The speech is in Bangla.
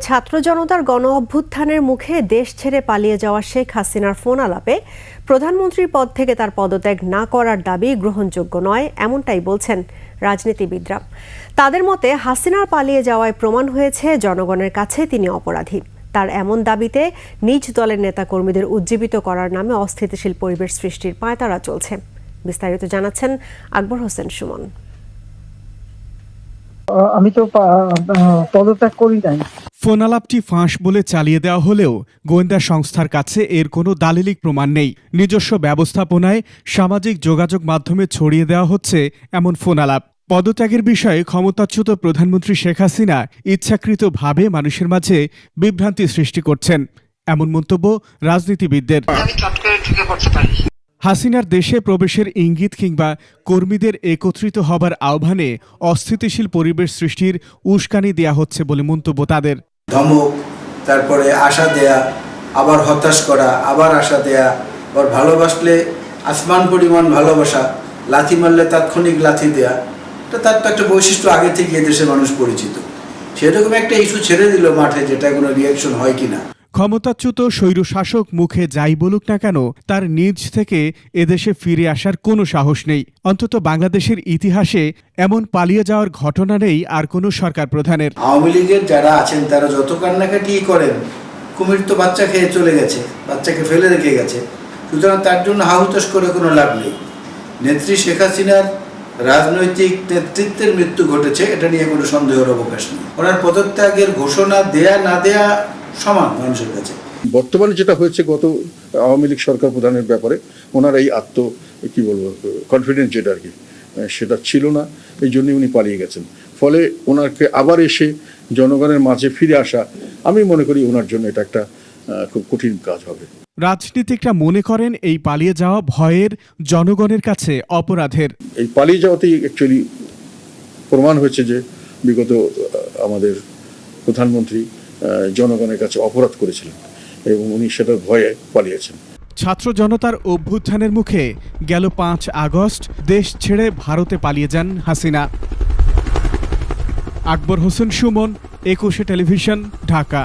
ছাত্র জনতার গণ অভ্যুত্থানের মুখে দেশ ছেড়ে পালিয়ে যাওয়া শেখ হাসিনার ফোন আলাপে প্রধানমন্ত্রীর পদ থেকে তার পদত্যাগ না করার দাবি গ্রহণযোগ্য নয়, এমনটাই বলছেন রাজনীতিবিদরা। তাদের মতে হাসিনার পালিয়ে যাওয়ায় প্রমাণ হয়েছে জনগণের কাছে তিনি অপরাধী। তার এমন দাবিতে নিজ দলের নেতাকর্মীদের উজ্জীবিত করার নামে অস্থিতিশীল পরিবেশ সৃষ্টির পায়তারা চলছে। বিস্তারিত জানাচ্ছেন আকবর হোসেন সুমন। আমি তো পদত্যাগ করি নাই। ফোন আলাপটি ফাঁস বলে চালিয়ে দেওয়া হলেও গোয়েন্দা সংস্থার কাছে এর কোনো দালিলিক প্রমাণ নেই। নিজস্ব ব্যবস্থাপনায় সামাজিক যোগাযোগ মাধ্যমে ছড়িয়ে দেওয়া হচ্ছে এমন ফোন আলাপ। পদত্যাগের বিষয়ে ক্ষমতাচ্যুত প্রধানমন্ত্রী শেখ হাসিনা ইচ্ছাকৃতভাবে মানুষের মাঝে বিভ্রান্তি সৃষ্টি করছেন, এমন মন্তব্য রাজনীতিবিদদের। হাসিনার দেশে প্রবেশের ইঙ্গিত কিংবা কর্মীদের একত্রিত হবার আহ্বানে অস্থিতিশীল পরিবেশ সৃষ্টির উস্কানি দেয়া হচ্ছে বলে মন্তব্য তাদের। ধমক, তারপরে আশা দেয়া, আবার হতাশ করা, আবার আশা দেয়া, আবার ভালোবাসলে আসমান পরিমাণ ভালোবাসা, লাথি মারলে তাৎক্ষণিক লাথি দেয়া, তার তো একটা বৈশিষ্ট্য আগে থেকে এদেশের মানুষ পরিচিত। সেরকম একটা ইস্যু ছেড়ে দিল মাঠে, যেটা কোনো রিয়াকশন হয় কিনা। ক্ষমতাচ্যুত স্বৈরশাসক মুখে যাই বলুক না কেন, তার নিজ থেকে এদেশে ফিরে আসার কোনো সাহস নেই। অন্তত বাংলাদেশের ইতিহাসে এমন পালিয়ে যাওয়ার ঘটনা নেই আর কোনো সরকার প্রধানের। আওয়ামী লীগের যারা আছেন তারা যত কান্নাকাটি করেন, কুমির তো বাচ্চা খেয়ে চলে গেছে, বাচ্চাকে ফেলে রেখে গেছে, সুতরাং তার জন্য হাহুতাশ করে কোনো লাভ নেই। নেত্রী শেখ হাসিনার রাজনৈতিক নেতৃত্বের মৃত্যু ঘটেছে, এটা নিয়ে কোনো সন্দেহের অবকাশ নেই। ওনার পদত্যাগের ঘোষণা দেয়া না দেয়া সমান মানুষের কাছে। বর্তমানে যেটা হয়েছে, গত আওয়ামী লীগ সরকার প্রধানের ব্যাপারে ওনার এই কনফিডেন্স যেটা আর কি সেটা ছিল না, এই জন্যই উনি পালিয়ে গেছেন। ফলে ওনাকে আবার এসে জনগণের মাঝে ফিরে আসা, আমি মনে করি ওনার জন্য এটা একটা খুব কঠিন কাজ হবে। রাজনীতিকরা মনে করেন এই পালিয়ে যাওয়া ভয়ের জনগণের কাছে অপরাধের। এই পালিয়ে যাওয়াতেই অ্যাকচুয়ালি প্রমাণ হয়েছে যে বিগত আমাদের প্রধানমন্ত্রী জনগণের কাছে অপরাধ করেছিলেন এবং উনি সেটার ভয়ে পালিয়েছেন। ছাত্র জনতার অভ্যুত্থানের মুখে গেল 5 আগস্ট দেশ ছেড়ে ভারতে পালিয়ে যান হাসিনা। আকবর হোসেন সুমন, 21 টেলিভিশন, ঢাকা।